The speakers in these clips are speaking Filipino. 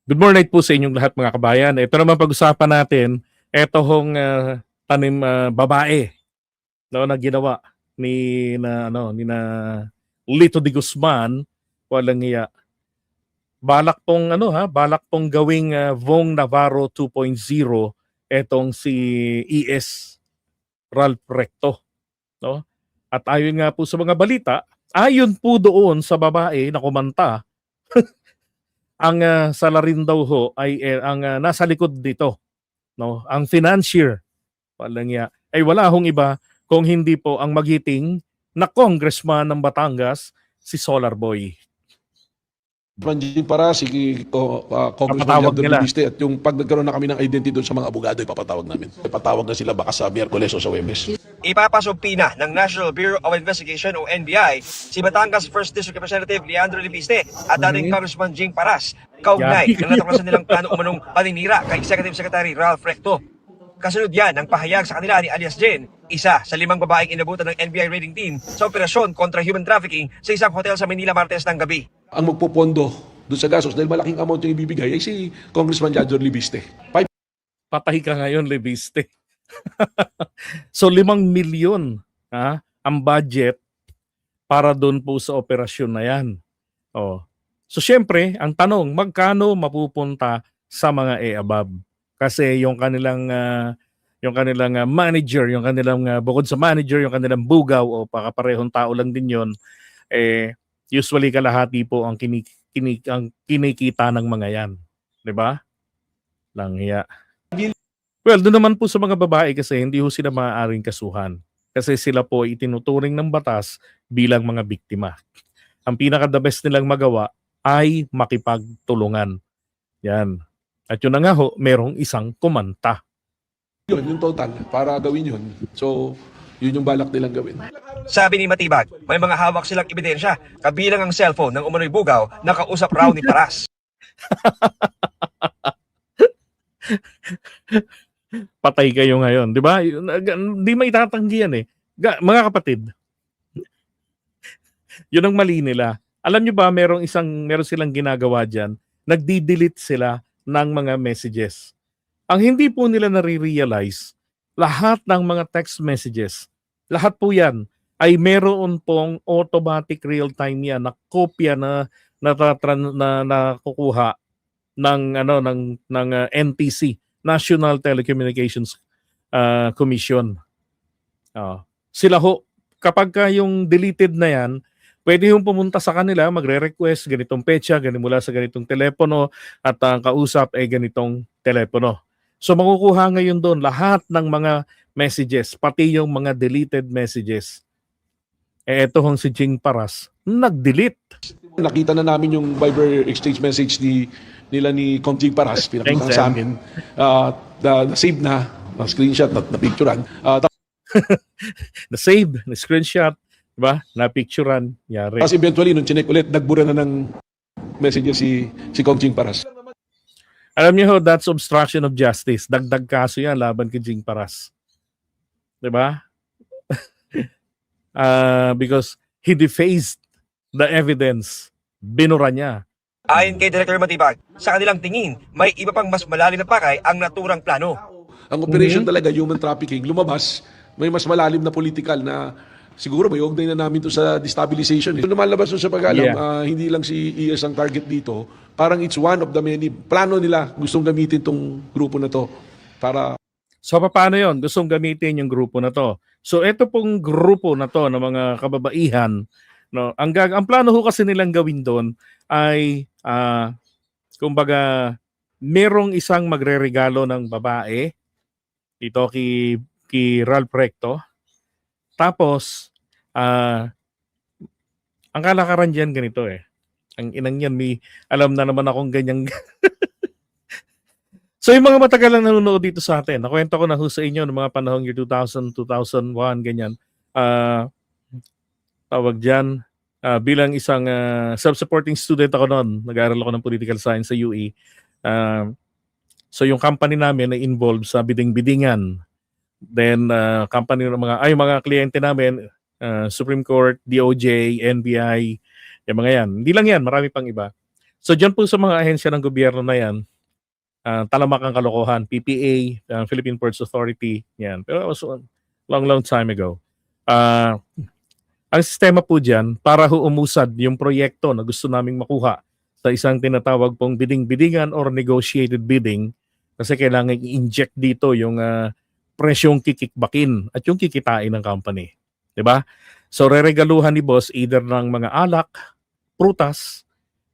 Good morning po sa inyong lahat mga kabayan. Ito naman pag-usapan natin, ito hong tanim babae no, na ginawa ni na Lito de Guzman, walang iya. Balak pong gawing Vong Navarro 2.0 etong si ES Ralph Recto, no? At ayon nga po sa mga balita, ayon po doon sa babae na kumanta, ang salarin daw ho ay ang nasa likod dito, no, ang financier walang ya ay wala hong iba kung hindi po ang magiting na congressman ng Batangas, si Solar Boy. Manjing para si Congressman Papatawag Yandor nila. Libiste at yung pag nagkaroon na kami ng identity doon sa mga abogado, ipapatawag namin. Ipatawag na sila baka sa Miyerkules o sa Webes. Ipapasubpina ng National Bureau of Investigation o NBI si Batangas 1st District Representative Leandro Libiste at dating Congressman Jing Paras kaugnay ng natuklasan nilang plano umanong paninira kay Executive Secretary Ralph Recto. Kasunod yan ang pahayag sa kanila ni alias Jen, isa sa 5 babaeng inabutan ng NBI raiding team sa operasyon kontra human trafficking sa isang hotel sa Manila Martes ng gabi. Ang magpupondo doon sa gastos dahil malaking amount yung ibibigay ay si Congressman Yandor Libiste. Patay ka ngayon, Lebiste. So 5 milyon ang budget para doon po sa operasyon na yan. Oh. So syempre, ang tanong, magkano mapupunta sa mga above? Kasi yung kanilang manager, yung kanilang bukod sa manager, yung kanilang bugaw o pakaparehong tao lang din yon, usually kalahati po ang kinikita ng mga yan. 'Di ba? Langya. Well, doon naman po sa mga babae kasi hindi ho sila maaaring kasuhan. Kasi sila po itinuturing ng batas bilang mga biktima. Ang pinaka-the best nilang magawa ay makipagtulungan. Yan. At yun na nga ho, merong isang kumanta. Yun, yung total, para gawin yun. So, yun yung balak nilang gawin. Sabi ni Matibag, may mga hawak silang ebidensya, kabilang ang cellphone ng umano'y bugaw na kausap raw ni Paras. Patay kayo ngayon, di ba? Hindi maitatanggi yan eh. Mga kapatid, yun ang mali nila. Alam nyo ba, meron silang ginagawa dyan, nagdi-delete sila ng mga messages. Ang hindi po nila nare-realize, lahat ng mga text messages, lahat po yan, ay meron pong automatic real-time yan na kopya na nakukuha ng NTC, National Telecommunications Commission. Sila ho, kapag yung deleted na yan, pwede yung pumunta sa kanila, magre-request ganitong petsa, mula sa ganitong telepono at ang kausap ay ganitong telepono. So makukuha ngayon doon lahat ng mga messages, pati yung mga deleted messages. Ito hong si Jing Paras, nag-delete. Nakita na namin yung Viber exchange message nila ni Conjing Paras, pinakita sa amin. Na-save na, na-screenshot, na-picturean. Na-save, na-screenshot, diba? Na-picturean, yari. Tapos eventually, nung chinek ulit, nagbura na ng messenger si Conjing Paras. Alam niyo ho, that's obstruction of justice. Dagdag kaso yan laban kay Jing Paras. Diba? Because he defaced the evidence. Binura niya. Ayon kay Director Matibag, sa kanilang tingin, may iba pang mas malalim na pakay ang naturang plano. Ang operation talaga, human trafficking, lumabas, may mas malalim na political na siguro may ugnay na namin to sa destabilization. Kung lumalabas sa pag-alam, hindi lang si ES ang target dito, parang it's one of the many. Plano nila, gustong gamitin tong grupo na to para... So paano yon? Gustong gamitin yung grupo na to. So ito pong grupo na to ng mga kababaihan, no, ang plano ho kasi nilang gawin doon ay kumbaga merong isang magreregalo ng babae ito kay Ralph Recto. Tapos ang kalakaran diyan ganito eh. Ang inang yan, may alam na naman akong ganyang. So yung mga matagal lang nanonood dito sa atin, nakwento ko na ho sa inyo ng mga panahong year 2000, 2001, ganyan. Tawag dyan, bilang isang self-supporting student ako noon, nag-aaral ako ng political science sa UE. So yung company namin ay involved sa biding-bidingan. Then company ng mga kliyente namin, Supreme Court, DOJ, NBI, yung mga yan. Hindi lang yan, marami pang iba. So diyan po sa mga ahensya ng gobyerno na yan, talamak ang kalokohan, PPA, Philippine Ports Authority, yan. Pero it was a long time ago. Ah, ang sistema po diyan para umusad yung proyekto na gusto naming makuha sa isang tinatawag pong bidding-biddingan or negotiated bidding, kasi kailangan i-inject dito yung presyong kikikbakin at yung kikitain ng company. 'Di ba? So reregaluhan ni boss either ng mga alak, prutas,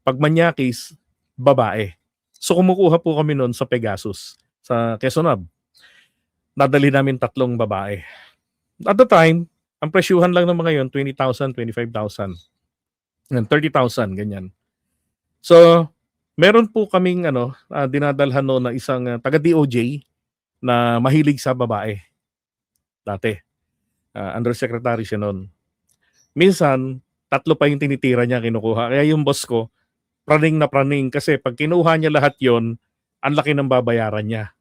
pag manyakis, babae. So kumukuha po kami noon sa Pegasus, sa Quezon Hub. Nadali namin 3 babae. At the time, ang presyuhan lang ng mga yon 20,000, 25,000, 30,000, ganyan. So, meron po kaming dinadalhan noon na isang taga DOJ na mahilig sa babae. Dati. Undersecretary siya noon. Minsan, 3 pa yung tinitira niya, kinukuha. Kaya yung boss ko, praning na praning kasi pag kinuha niya lahat yon, ang laki ng babayaran niya.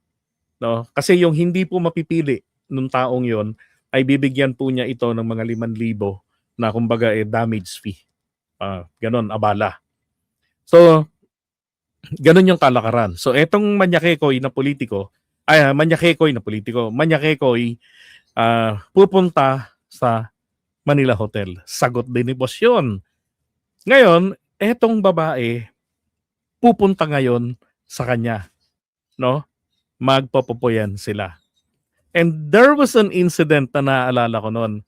No? Kasi yung hindi po mapipili nung taong yon ay bibigyan po niya ito ng mga 5,000 na kumbaga damage fee. Ganon, abala. So, ganon yung kalakaran. So, etong Manyakekoy na politiko, pupunta sa Manila Hotel. Sagot din ni boss yun. Ngayon, etong babae, pupunta ngayon sa kanya. No? Magpapopoyan sila. And there was an incident na naalala ko noon.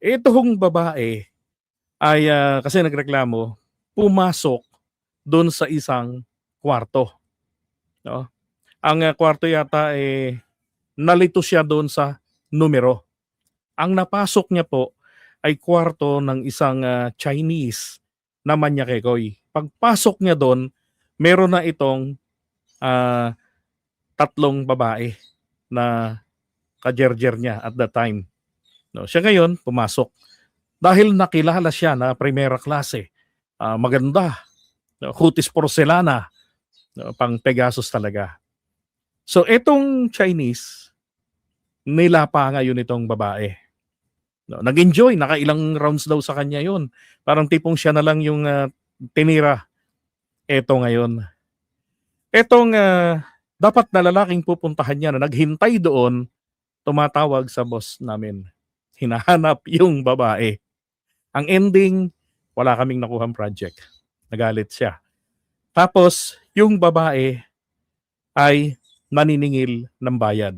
Itong babae ay, kasi nagreklamo, pumasok doon sa isang kwarto. No? Ang kwarto yata nalito siya doon sa numero. Ang napasok niya po ay kwarto ng isang Chinese na Manyakekoy. Pagpasok niya doon, meron na itong 3 babae na kajerjer niya at that time. No, siya ngayon pumasok. Dahil nakilala siya na primera klase, maganda, kutis porcelana, pang Pegasus talaga. So etong Chinese, nilapa ngayon itong babae. No, nag-enjoy, nakailang rounds daw sa kanya yun. Parang tipong siya na lang yung tinira. Eto ngayon. Etong dapat na lalaking pupuntahan niya na naghintay doon, tumatawag sa boss namin. Hinahanap yung babae. Ang ending, wala kaming nakuhang project. Nagalit siya. Tapos, yung babae ay naniningil ng bayad.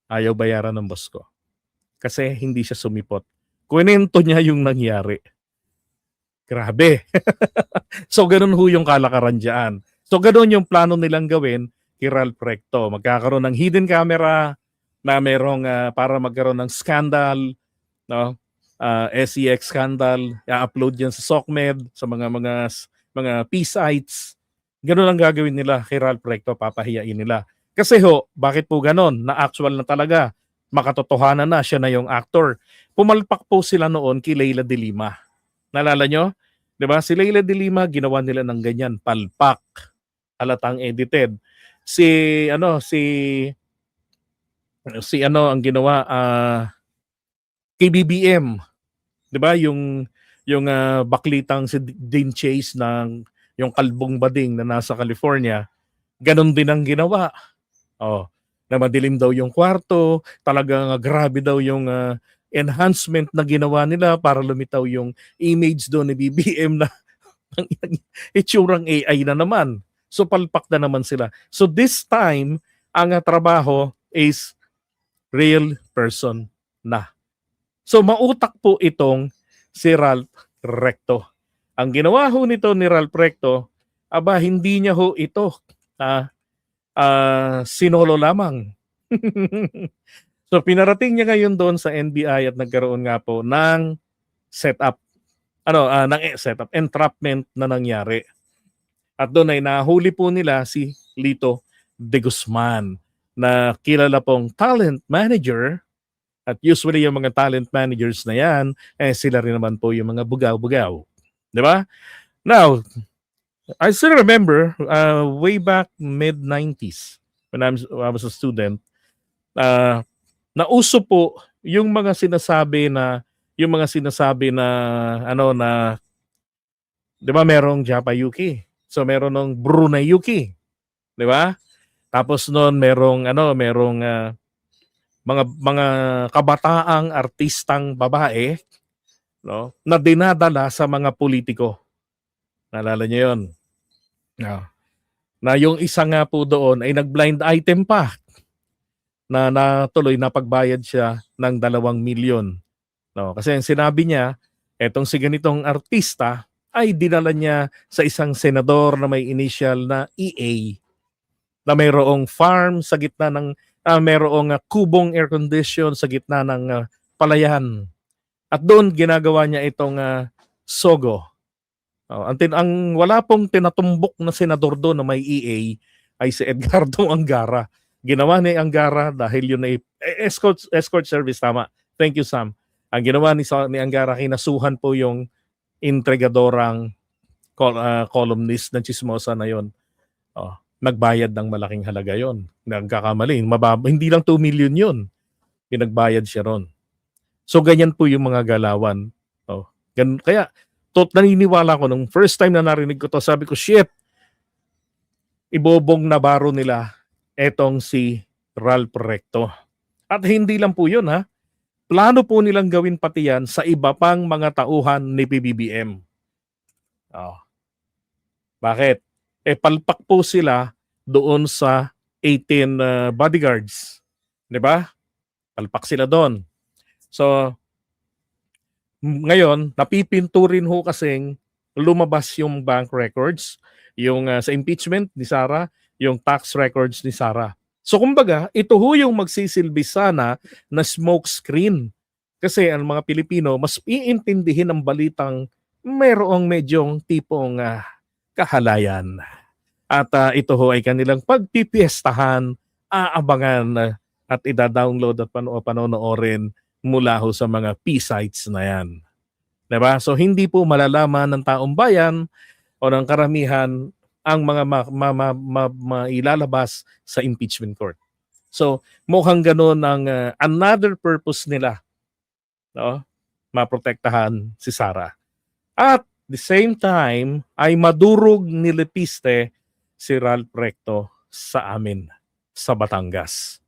Ayaw bayaran ng boss ko. Kasi hindi siya sumipot. Kwento niya yung nangyari. Grabe. So, ganun ho yung kalakaran dyan. So, ganun yung plano nilang gawin kay Ralph Recto. Magkakaroon ng hidden camera na merong para magkaroon ng scandal, no? SEX scandal, i-upload yan sa SOCMED, sa mga P-sites. Ganun ang gagawin nila kay Ralph Recto, papahiyain nila. Kasi ho, bakit po ganun? Na actual na talaga, makatotohanan na siya na yung actor. Pumalpak po sila noon kay Leila de Lima. Nalala nyo? 'Di ba? Si Leila de Lima, ginawa nila ng ganyan, palpak. Halatang edited. Ang ginawa, KBBM. 'Di ba? Yung baklitang si Dean Chase ng yung kalbong bading na nasa California, ganun din ang ginawa. Na madilim daw yung kwarto, talagang grabe daw yung enhancement na ginawa nila para lumitaw yung image doon ni BBM na itsurang AI na naman. So palpak na naman sila. So this time, ang trabaho is real person na. So mautak po itong si Ralph Recto. Ang ginawa ho nito ni Ralph Recto, hindi niya ho ito sinolo lamang. So pinarating niya ngayon doon sa NBI at nagkaroon nga po ng setup. Entrapment na nangyari. At doon ay nahuli po nila si Lito de Guzman na kilala pong talent manager. At usually yung mga talent managers na yan, sila rin naman po yung mga bugaw-bugaw. Di ba? Now, I still remember way back mid-90s when I was a student, nauso po yung mga sinasabi na 'di ba merong Japa Yuki. So meron ng Brunei Yuki, 'di ba? Tapos noon merong mga kabataang artistang babae, no, na dinadala sa mga politiko. Naalala niyo 'yon? No. Na yung isa nga po doon ay nag-blind item pa na natuloy na pagbayad siya ng 2 milyon. No, kasi ang sinabi niya, etong si ganitong artista ay dinala niya sa isang senador na may initial na EA, na mayroong farm sa gitna ng mayroong kubong air condition sa gitna ng palayan. At doon ginagawa niya itong Sogo. Ang wala pong tinatumbok na senador doon na may EA ay si Edgardo Angara. Ginawa ni Angara dahil yun ay escort service, tama. Thank you, Sam. Ang ginawa ni Angara, kinasuhan po yung intrigadorang columnist ng Chismosa na yon. Nagbayad ng malaking halaga yon. Nagkakamali. Hindi lang 2 million yun. Pinagbayad siya ron. So ganyan po yung mga galawan. Kaya naniniwala ko nung first time na narinig ko to, sabi ko, shit, ibobong Navarro nila etong si Ralph Recto. At hindi lang po yun, ha. Plano po nilang gawin pati yan sa iba pang mga tauhan ni PBBM. Bakit? Palpak po sila doon sa 18 bodyguards. 'Di ba? Palpak sila doon. So, ngayon, napipinturin ho kasing lumabas yung bank records, yung sa impeachment ni Sara, yung tax records ni Sara. So kumbaga, ito ho yung magsisilbi sana na smoke screen. Kasi ang mga Pilipino, mas iintindihin ang balitang mayroong medyong tipong kahalayan. At ito ho ay kanilang pagpipiestahan, aabangan at ida-download at panonoorin mula ho sa mga P-sites na yan. Diba? So hindi po malalaman ng taong bayan o ng karamihan ang mga mailalabas sa impeachment court. So mukhang gano'n ang another purpose nila, no? Maprotektahan si Sara. At the same time ay madurog ni Lepiste si Ralph Recto sa amin sa Batangas.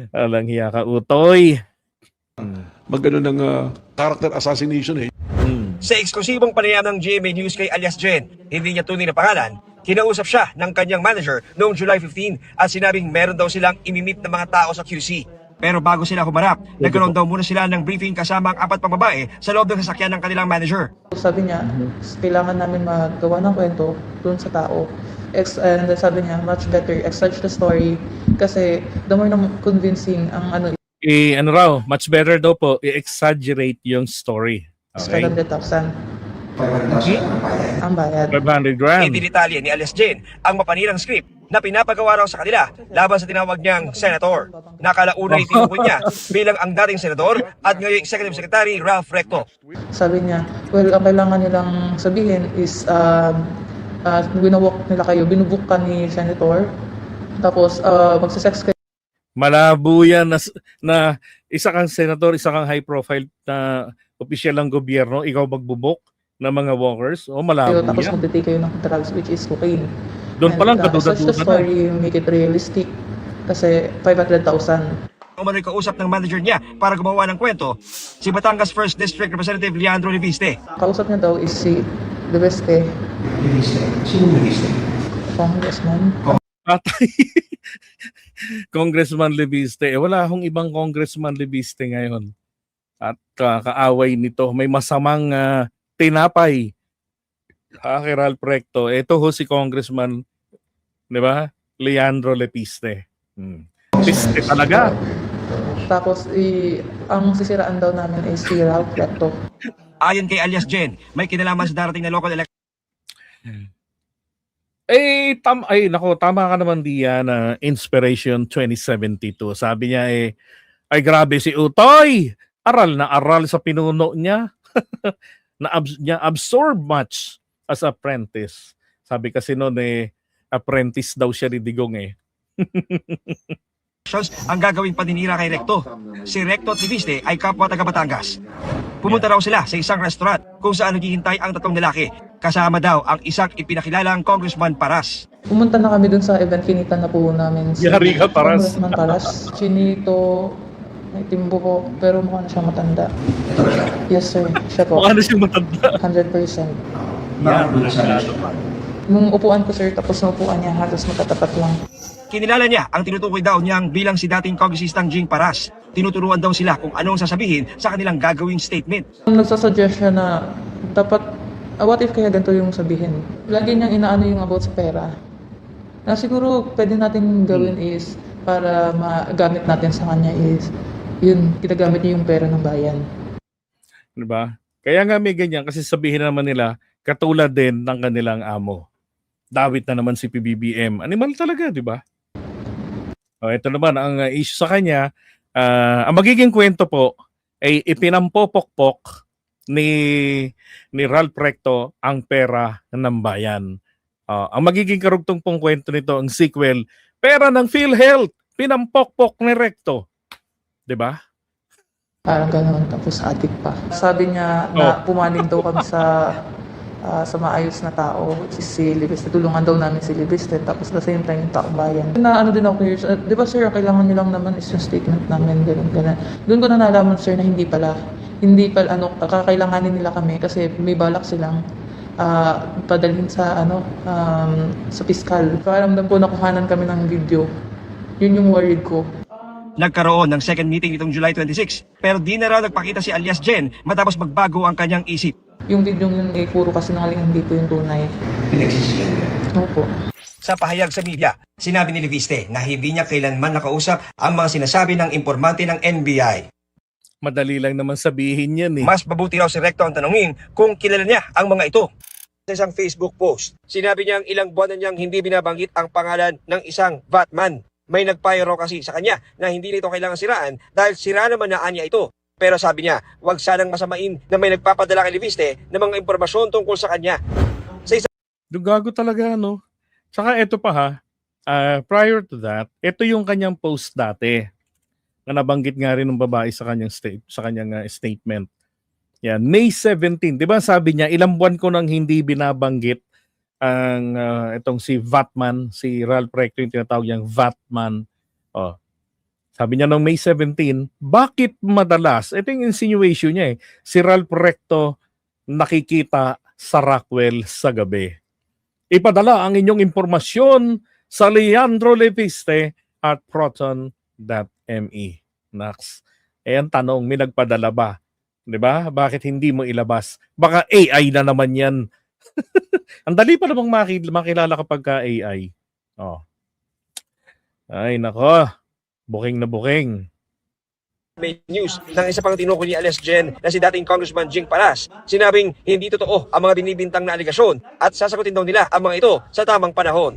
Alang hiya ka, Utoy. Magano ng character assassination eh. Sa eksklusibong panayam ng GMA News kay alias Jen, hindi niya tunay na pangalan, kinausap siya ng kanyang manager noong July 15 at sinabing meron daw silang imimit ng mga tao sa QC. Pero bago sila humarap, nagkaroon daw muna sila ng briefing kasama ang 4 pang babae sa loob ng sasakyan ng kanilang manager. Sabi niya, kailangan namin magawa ng kwento dun sa tao. And sabi niya, much better exage the story kasi the more na convincing ang ano, Much better daw po i-exaggerate yung story. Okay? 500,000 ang bayad. 500 grand. Idinitalya ni alias Jen ang mapanirang script na pinapagawa raw sa kanila laban sa tinawag niyang senator. Nakalauna ay tinukoy niya bilang ang dating senador at ngayong Executive Secretary Ralph Recto. Sabi niya, well, ang kailangan nilang sabihin is winawalk nila kayo, binubuk ka ni senator, tapos magsisex kayo. Malabo yan na isa kang senador, isa kang high profile na opisyal ng gobyerno, ikaw magbubok ng mga walkers. Malabo Tapos yan. magtitake kayo ng drugs which is cocaine. Doon pa lang, Such the story, make it realistic kasi 500,000. Umano'y kausap ng manager niya para gumawa ng kwento, si Batangas 1st District Representative Leandro Leviste. Kausap niya daw is si Leviste. Sino Leviste? Congressman. Patay. Congressman Leviste. Wala akong ibang Congressman Leviste ngayon. At kaaway nito, may masamang tinapay. Kay Ralph Recto. Ito ho si Congressman, di ba? Leandro Lepiste. Piste talaga. Tapos ang sisiraan daw namin is si Ralph Recto. Ayon kay alias Jen, may kinalaman sa darating na local election. Tama ka naman diyan, Inspiration 2072. Sabi niya ay grabe si Utoy. Aral na aral sa pinuno niya. niya absorb much as apprentice. Sabi kasi noon apprentice daw siya ni Digong Ang gagawing paninira kay Recto. Si Recto at Leviste ay kapwa taga Batangas. Pumunta raw sila sa isang restaurant kung saan naghihintay ang tatlong lalaki. Kasama daw ang isang ipinakilalang Congressman Paras. Pumunta na kami dun sa event, kinita na po namin si Yari ka, Paras. Congressman Paras. Chinito, may timbo po, pero mukha na siya matanda. Yes sir, siya po. Mukha na siyang matanda. 100%. Yan. Nung upuan ko sir, tapos nung upuan niya, halos magkatapat lang. Kinilala niya ang tinutukoy daw niyang bilang si dating kongresistang Jing Paras. Tinuturuan daw sila kung anong sasabihin sa kanilang gagawing statement. Nagsasuggest siya na dapat, what if kaya ganito yung sabihin? Lagi niyang inaano yung about sa pera. Na siguro pwede natin gawin is, para magamit natin sa kanya is, yun, ginagamit niya yung pera ng bayan. Diba? Kaya nga may ganyan kasi sabihin naman nila katulad din ng kanilang amo. Dawit na naman si PBBM. Animal talaga, di ba? Ito naman ang issue sa kanya. Ang magiging kwento po ay ipinampopokpok ni Ralph Recto ang pera ng bayan. Ang magiging karugtong pong kwento nito, ang sequel, pera ng PhilHealth, pinampokpok ni Recto. Di ba? Parang gano'n, tapos addict pa. Sabi niya na pumanig daw kami sa maayos na tao, which is si Libis. Tulungan daw namin si Libis, tapos the same time yung taong bayan. Na ano din ako, di ba sir, kailangan niyo lang naman is yung statement namin, gano'n. Doon ko na nalaman sir na hindi pala, kakailanganin nila kami kasi may balak silang padalhin sa sa piskal. Paramdam ko nakuhanan kami ng video. Yun yung worried ko. Nagkaroon ng second meeting nitong July 26 pero di na raw nagpakita si alias Jen matapos magbago ang kanyang isip. Yung video yun ay puro kasinungalingan, hindi po yung tunay. Opo. Sa pahayag sa media, sinabi ni Leviste na hindi niya kailanman nakausap ang mga sinasabi ng impormante ng NBI. Madali lang naman sabihin yan eh. Mas mabuti raw si Recto ang tanungin kung kilala niya ang mga ito. Sa isang Facebook post, sinabi niyang ilang buwan na niyang hindi binabanggit ang pangalan ng isang Batman. May nagpayo raw kasi sa kanya na hindi nito kailangan siraan dahil sira naman na anya ito. Pero sabi niya, huwag sanang masamain na may nagpapadala kay Leviste ng mga impormasyon tungkol sa kanya. Gago talaga, no? Tsaka ito pa ha, prior to that, ito yung kanyang post dati na nabanggit nga rin ng babae sa kanyang statement. Yan, May 17, 'di ba sabi niya, ilang buwan ko nang hindi binabanggit ang itong si Vatman, si Ralph Recto, yung tinatawag niyang Vatman. Sabi niya noong May 17, bakit madalas, ito yung insinuation niya si Ralph Recto nakikita sa Rockwell sa gabi. Ipadala ang inyong impormasyon sa Leandro Leviste at proton.me. Nax. Ang tanong, may nagpadala ba? 'Di ba? Bakit hindi mo ilabas? Baka AI na naman 'yan. Ang dali pa namang makilala kapag ka AI. Ay, nako. Buking na buking. May news ng isa pang tinukoy ni alias Jen na si dating Congressman Jing Paras. Sinabing hindi totoo ang mga binibintang na aligasyon at sasagutin daw nila ang mga ito sa tamang panahon.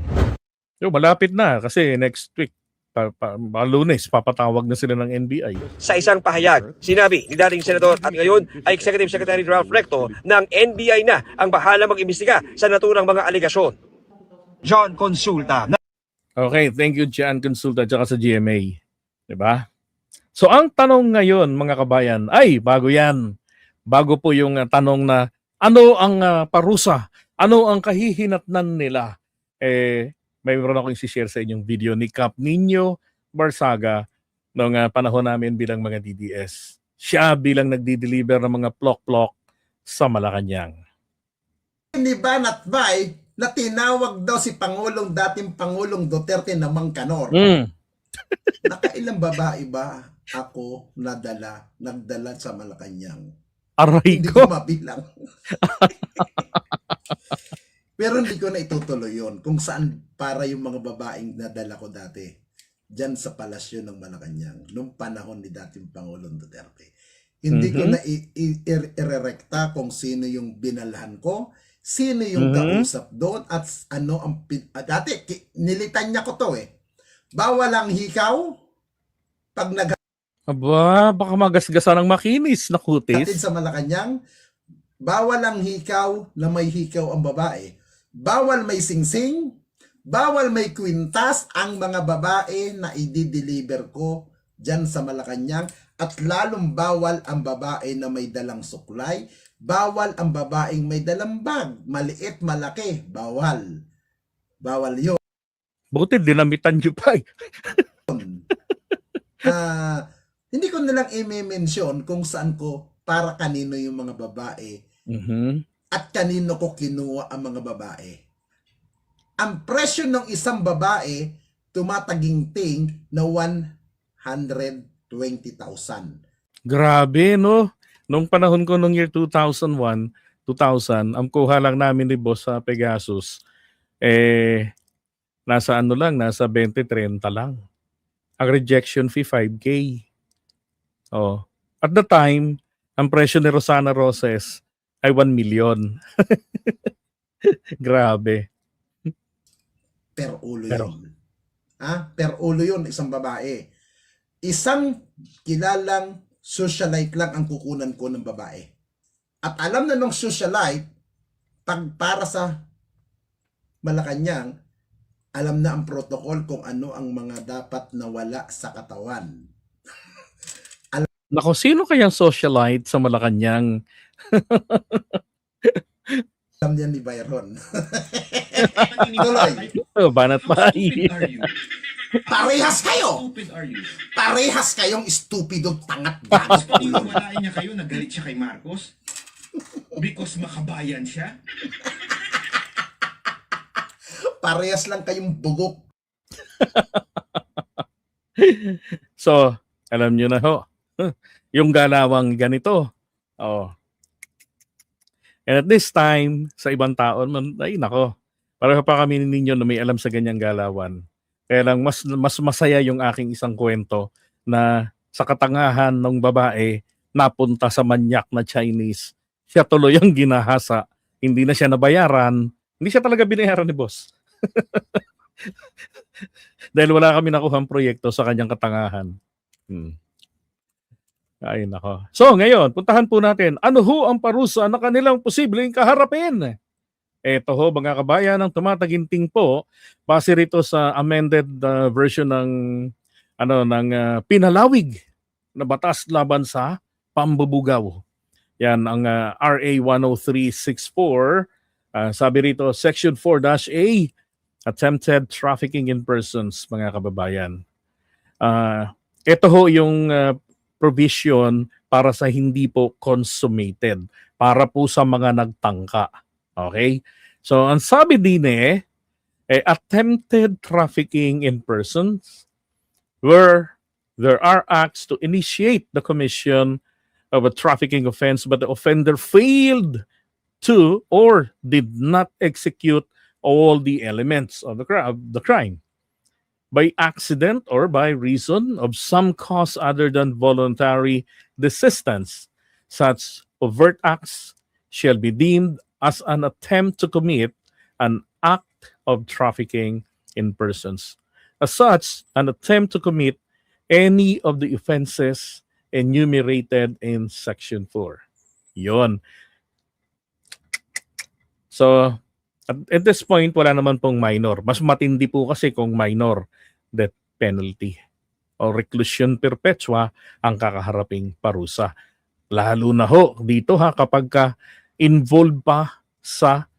Malapit na kasi next week, Lunes, papatawag na sila ng NBI. Sa isang pahayag, sinabi ni dating senador at ngayon ay Executive Secretary Ralph Recto ng NBI na ang bahala mag-imbestiga sa naturang mga aligasyon. John Consulta. Okay, thank you John Consulta at sa GMA. Diba? So ang tanong ngayon mga kabayan, ay bago yan. Bago po yung tanong na ano ang parusa, ano ang kahihinatnan nila. May meron akong isi-share sa inyong video ni Cap Nino Barsaga noong panahon namin bilang mga DDS. Siya bilang nagdi-deliver ng mga plok-plok sa Malacanang. Ni Banatbay na tinawag daw si dating Pangulong Duterte na Mangkanor. Nakailang babae ba ako nagdala sa Malacanang? Aray Hindi ko. ko mabilang. Pero hindi ko na itutuloy yun kung saan para yung mga babaeng nadala ko dati dyan sa palasyo ng Malacanang nung panahon ni dating Pangulong Duterte. Hindi ko na irerekta kung sino yung binalhan ko, sino yung kausap doon at ano ang dati nilitan niya ko to bawal ang hikaw pag Aba, baka magasgasan ng makinis na kutis. sa Malacanang, bawal ang hikaw na may hikaw ang babae. Bawal may singsing, bawal may kwintas ang mga babae na i-deliver ko dyan sa Malacanang At lalong bawal ang babae na may dalang suklay, bawal ang babaeng may dalang bag, maliit, malaki, bawal. Bawal yun. Buti dinamitan nyo pa eh. Hindi ko nalang i-mention kung saan ko para kanino yung mga babae Mhm. at kanino ko kinuha ang mga babae. Ang presyo ng isang babae tumataginting na 120,000. Grabe, no? Nung panahon ko nung year 2001, 2000, ang kuha lang namin ni boss sa Pegasus, nasa ano lang, nasa 20-30 lang. Ang rejection fee, 5K. Oh. At the time, ang presyo ni Rosana Roses ay 1 million. Grabe. Per ulo Pero- yun. Per ulo yun, isang babae. Isang kilalang socialite lang ang kukunan ko ng babae. At alam na nung socialite, pag para sa Malacanang, alam na ang protocol kung ano ang mga dapat nawala sa katawan. Nako, sino kayang socialite sa Malacanang? Alam niya ni Byron. Tuloy. Oh, banat pa. Parehas kayo! Stupid are you? Parehas kayong estupido tangat Tapos gago. paniwalain niya kayo, nagalit siya kay Marcos? Because makabayan siya? Parehas lang kayong bugok. So, alam nyo na ho. Yung galawang ganito. Oh. And at this time, sa ibang tao, ay nako, pareho pa kami ninyo na may alam sa ganyang galawan. Kaya lang mas masaya yung aking isang kwento na sa katangahan ng babae napunta sa manyak na Chinese. Siya tuloy ang ginahasa. Hindi na siya nabayaran. Hindi siya talaga binayaran ni boss. Dahil wala kami nakuhang proyekto sa kanyang katangahan. Ay nako. So ngayon, puntahan po natin, ano ho ang parusa na kanilang posibleng kaharapin? Ito ho mga kabayan, ang tumataginting po base rito sa amended version ng pinalawig na batas laban sa pambubugaw. Yan ang RA 10364. Sabi rito Section 4-A, attempted trafficking in persons, mga kababayan. Ito ho yung provision para sa hindi po consummated, para po sa mga nagtangka. Okay? So, ang sabi din attempted trafficking in persons where there are acts to initiate the commission of a trafficking offense but the offender failed to or did not execute all the elements of the crime by accident or by reason of some cause other than voluntary desistance. Such overt acts shall be deemed as an attempt to commit an act of trafficking in persons. As such, an attempt to commit any of the offenses enumerated in Section 4. Yon. So, at this point, wala naman pong minor. Mas matindi po kasi kung minor, death penalty o reclusion perpetua ang kakaharaping parusa. Lalo na ho dito kapag involved pa sa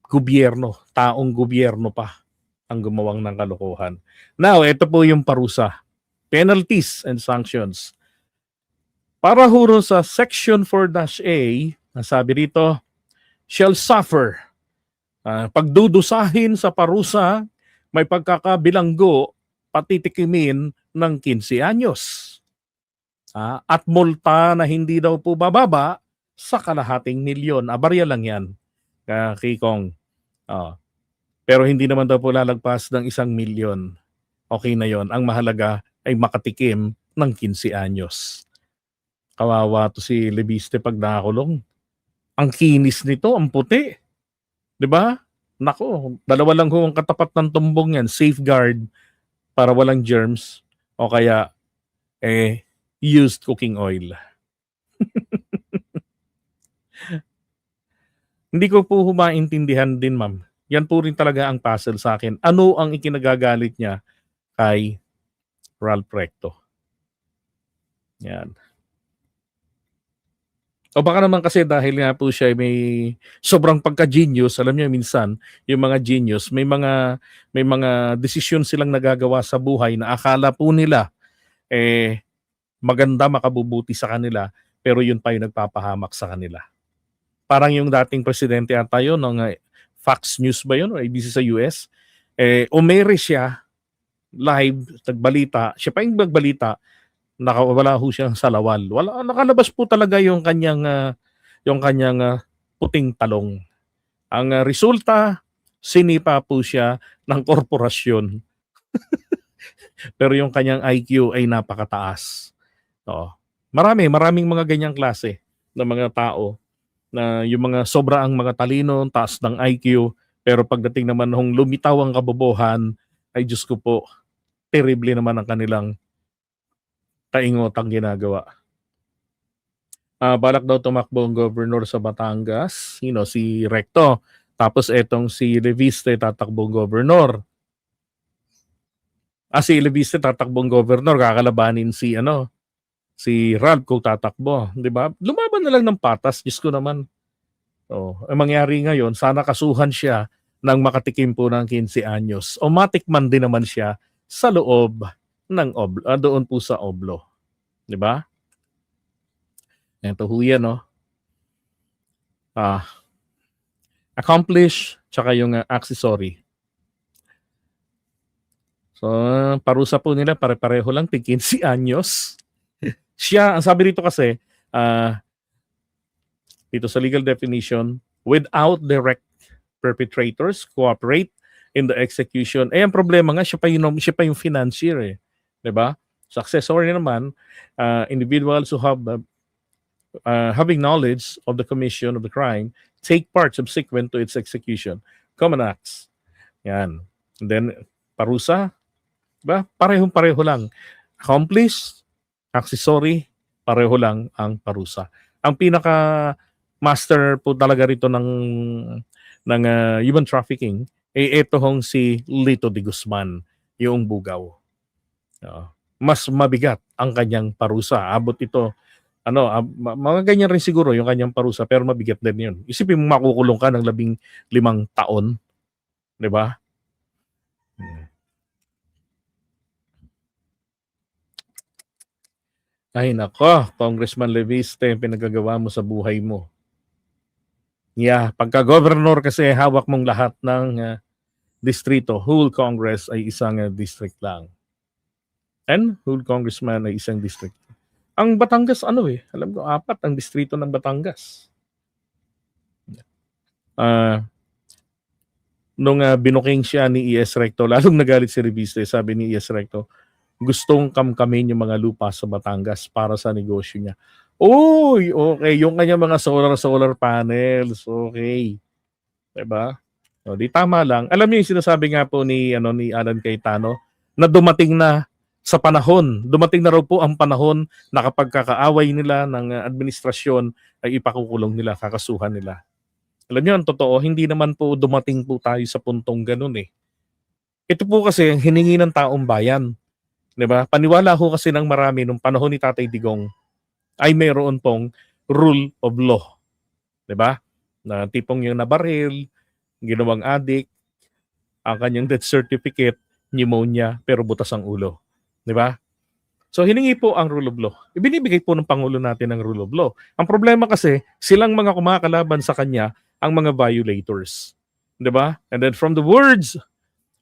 gobyerno, taong gobyerno pa ang gumawang ng kalokohan. Now, ito po yung parusa. Penalties and sanctions. Para huro sa Section 4-A, sabi rito, shall suffer. Pagdudusahin sa parusa, may pagkakabilanggo, patitikimin ng 15 anyos. At multa na hindi daw po bababa sa kalahating milyon. Barya lang yan, Kikong. Pero hindi naman daw po lalagpas ng 1 milyon. Okay na yon. Ang mahalaga ay makatikim ng 15 anyos. Kawawa to si Lebiste pag nakakulong. Ang kinis nito, ang puti. 'Di ba? Nako, dalawa lang ho ang katapat ng tumbong yan. Safeguard para walang germs o kaya used cooking oil. Hindi ko po maintindihan din, ma'am. Yan po rin talaga ang puzzle sa akin. Ano ang ikinagagalit niya kay Ralph Recto? Yan. O baka naman kasi dahil nga po siya ay may sobrang pagka-genius, alam niyo minsan, yung mga genius, may mga desisyon silang nagagawa sa buhay na akala po nila maganda, makabubuti sa kanila, pero yun pa yung nagpapahamak sa kanila. Parang yung dating presidente ata yun, ng Fox News ba yun, o ABC sa US, umere siya live, nagbalita, siya pa yung nagbalita, nakawala ho siyang salawal. Wala, nakalabas po talaga yung kanyang puting talong. Ang resulta, sinipa po siya ng korporasyon. Pero yung kanyang IQ ay napakataas. Oo. Maraming mga ganyang klase ng mga tao na yung mga sobra ang mga talino, taas ng IQ, pero pagdating naman nung lumitaw ang kabobohan, ay Diyos ko po, terrible naman ang kanilang taingotang ginagawa. Balak daw tumakbo ang governor sa Batangas, si Recto. Tapos etong si Leviste tatakbong governor. Si Leviste tatakbong governor, kakalabanin si Ralph kung tatakbo, 'di ba? Lumaban na lang ng patas, Diyos ko naman. Ang mangyari ngayon, sana kasuhan siya ng makatikim po ng 15 anyos. O matikman din naman siya sa loob ng doon po sa Oblo. 'Di ba? Ito ho yan, no? Accomplish, tsaka yung accessory. So, parusa po nila, pare-pareho lang, 15 anyos. Siya, ang sabi dito kasi, dito sa legal definition, without direct perpetrators cooperate in the execution. Ang problema nga, siya pa yung financier, 'di ba? Successory naman, individuals who have having knowledge of the commission of the crime take part subsequent to its execution. Common acts. Yan. And then, parusa, 'di ba? Parehong-pareho lang. Accomplice, accessory, pareho lang ang parusa. Ang pinaka master po talaga rito ng human trafficking ito hong si Lito de Guzman, yung bugaw. Mas mabigat ang kanyang parusa. Abot ito mga ganyan rin siguro yung kanyang parusa, pero mabigat din yun. Isipin mo makukulong ka ng 15 taon, 'di ba? Ay nako, Congressman Leviste, pinagagawa mo sa buhay mo. Pagka-governor kasi hawak mong lahat ng distrito. Whole Congress ay isang district lang. And whole congressman ay isang district. Ang Batangas alam ko 4 ang distrito ng Batangas. Nung binuking siya ni E.S. Recto, lalong nagalit si Reviste, sabi ni E.S. Recto, gustong kamkamin yung mga lupa sa Batangas para sa negosyo niya. Uy, okay, yung kanya mga solar panels, okay. Diba? Di tama lang. Alam niyo yung sinasabi nga po ni Alan Cayetano na dumating na raw po ang panahon na kapag kakaaway nila ng administrasyon ay ipakukulong nila, kakasuhan nila. Alam niyo, ang totoo, hindi naman po dumating po tayo sa puntong ganun eh. Ito po kasi ang hiningi ng taong bayan. 'Di ba? Paniwala ho kasi ng marami nung panahon ni Tatay Digong ay mayroon pong rule of law. 'Di ba? Na tipong yung nabaril, ginawang addict, ang kanyang death certificate, pneumonia, pero butas ang ulo. 'Di ba? So hiningi po ang rule of law. Ibinibigay po ng Pangulo natin ang rule of law. Ang problema kasi, silang mga kumakalaban sa kanya ang mga violators. 'Di ba? And then from the words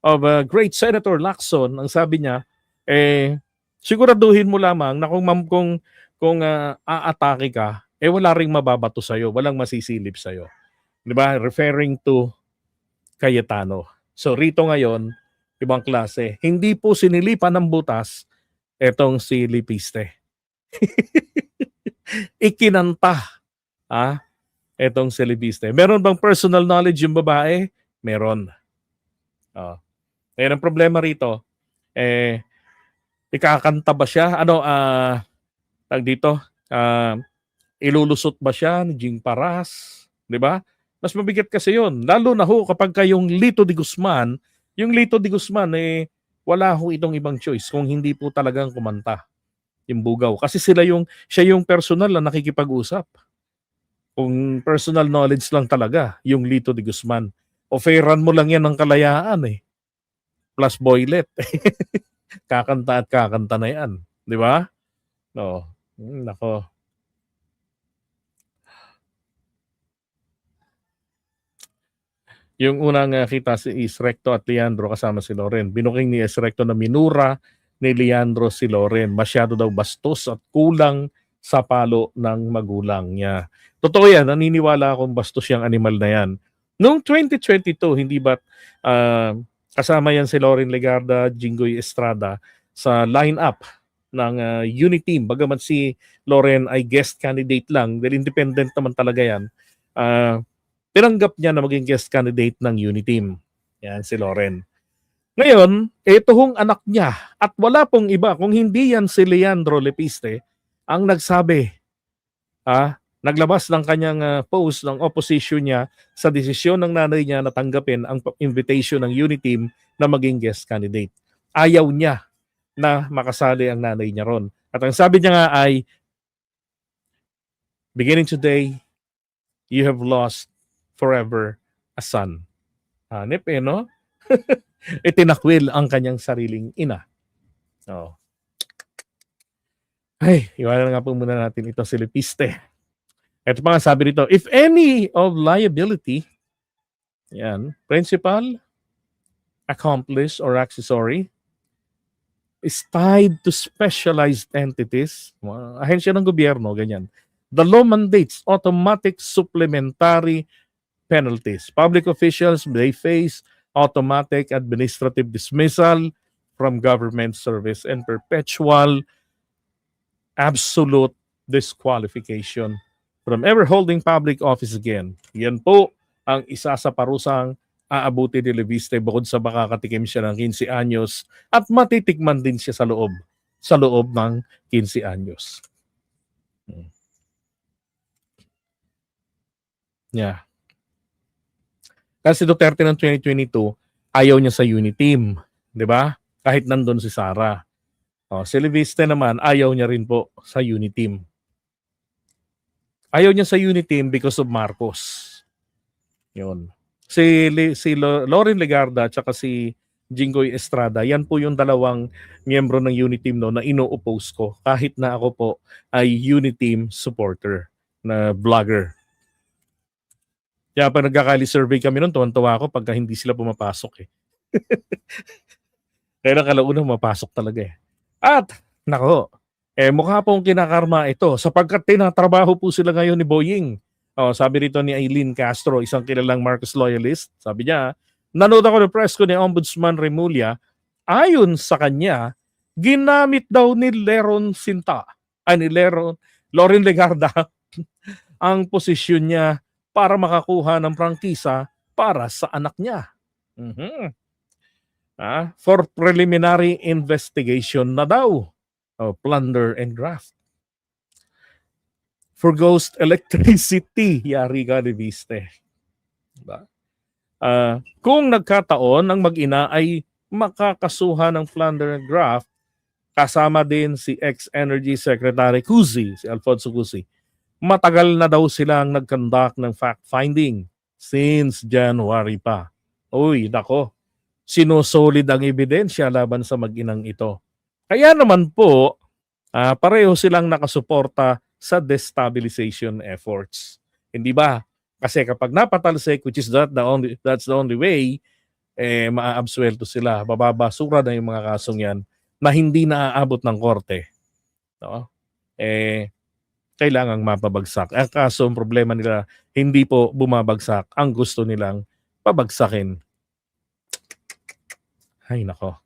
of great Senator Lacson, ang sabi niya, siguraduhin mo lamang na kung aatake ka, wala ring mababato sa'yo, walang masisilip sa'yo. 'Di ba? Referring to Cayetano. So rito ngayon, ibang klase. Hindi po sinilipan ng butas etong si Lipiste. Ikinanta etong si Lipiste. Meron bang personal knowledge yung babae? Meron. Ngayon ang problema rito, ikakanta ba siya? Ilulusot ba siya ni Jing Paras? 'Di ba? Mas mabigat kasi 'yon. Lalo na ho kapag yung Lito de Guzman, wala ho itong ibang choice kung hindi po talagang kumanta. yung Bugaw. Kasi siya yung personal na nakikipag-usap. Kung personal knowledge lang talaga, yung Lito de Guzman. Offeran mo lang yan ng kalayaan eh. Plus boylet. Kakanta at kakanta na yan. Di ba? No. Nako. Yung unang kita si Isrecto at Leandro kasama si Loren. Binuking ni Isrecto na minura ni Leandro si Loren. Masyado daw bastos at kulang sa palo ng magulang niya. Totoo yan, naniniwala akong bastos yung animal na yan. Noong 2022, hindi ba't kasama yan si Loren Legarda, Jinggoy Estrada sa lineup ng Uniteam. Bagamat si Loren ay guest candidate lang, dahil independent naman talaga yan. Tinanggap niya na maging guest candidate ng Uniteam. Yan si Loren. Ngayon, ito hong anak niya at wala pong iba kung hindi yan si Leandro Lepiste ang nagsabi, naglabas ng kanyang post ng opposition niya sa desisyon ng nanay niya na tanggapin ang invitation ng Uniteam na maging guest candidate. Ayaw niya na makasali ang nanay niya ron. At ang sabi niya nga ay, beginning today, you have lost forever a son. Hanip no? Itinakwil ang kanyang sariling ina. Oh. Ay, iwanan nga po muna natin ito si Lepiste. Ito pa nga sabi rito, if any of liability, yan, principal, accomplice, or accessory, is tied to specialized entities, ahensya ng gobyerno, ganyan. The law mandates automatic supplementary penalties. Public officials may face automatic administrative dismissal from government service and perpetual absolute disqualification from ever holding public office again. Yan po ang isa sa parusang aabuti ni Lepiste bukod sa makakatikim siya ng 15 anyos at matitikman din siya sa loob ng 15 anyos. Yeah. Kasi Duterte ng 2022, ayaw niya sa Uniteam, 'di ba? Kahit nandun si Sara. Si Lepiste naman, ayaw niya rin po sa Uniteam. Ayaw niya sa Uniteam because of Marcos. Yun. Si Loren Legarda at saka si Jinggoy Estrada, yan po yung dalawang miyembro ng Uniteam na ino-oppose ko kahit na ako po ay Uniteam supporter na vlogger. Kaya pag nagkakali survey kami nun, tuwan-tuwa ako pagka hindi sila pumapasok eh. Kaya kalauna mapasok talaga eh. At, nako, mukha pong kinakarma ito sapagkat tinatrabaho po sila ngayon ni Boying. Sabi rito ni Aileen Castro, isang kilalang Marcos loyalist, sabi niya, nanood ako ng press ko ni Ombudsman Remulla, ayon sa kanya, ginamit daw ni Loren Legarda ang posisyon niya para makakuha ng prangkisa para sa anak niya. For preliminary investigation na daw. Plunder and graft. For ghost electricity, yari ka Lepiste. Diba? Kung nagkataon ang mag-ina ay makakasuhan ng plunder and graft, kasama din si ex-Energy Secretary Cusi, si Alfonso Cusi. Matagal na daw silang nag-conduct ng fact-finding since January pa. Uy, nako. Sinusolid ang ebidensya laban sa mag-inang ito. Kaya naman po, pareho silang nakasuporta sa destabilization efforts. Hindi ba? Kasi kapag napatalsik, which is that's the only way, maaabsuelto sila. Bababasura na yung mga kasong yan na hindi naaabot ng korte. No? Kailangang mapabagsak. Ang kaso, ang problema nila, hindi po bumabagsak. Ang gusto nilang pabagsakin. Ay, nako.